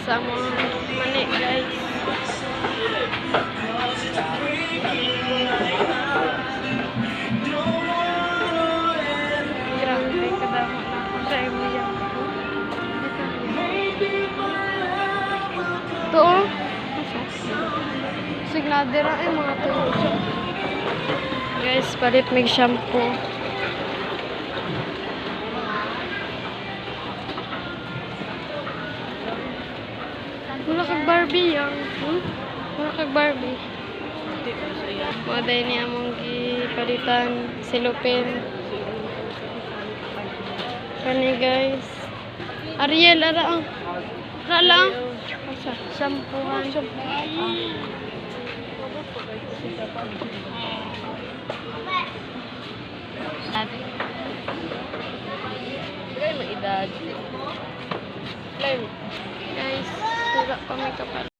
sa among mani, guys. Grabe, kadamo na ako. Try mo yan. Ito, oh. Signadera ay mga tuyo. Guys, palit may shampoo. Wala kag Barbie yan. Wala kag Barbie. Maday niya mong gipalitan silupin. Kani guys. Ariel, ara ang. Ara lang. Shampoohan. Guys, wala pa may kapal.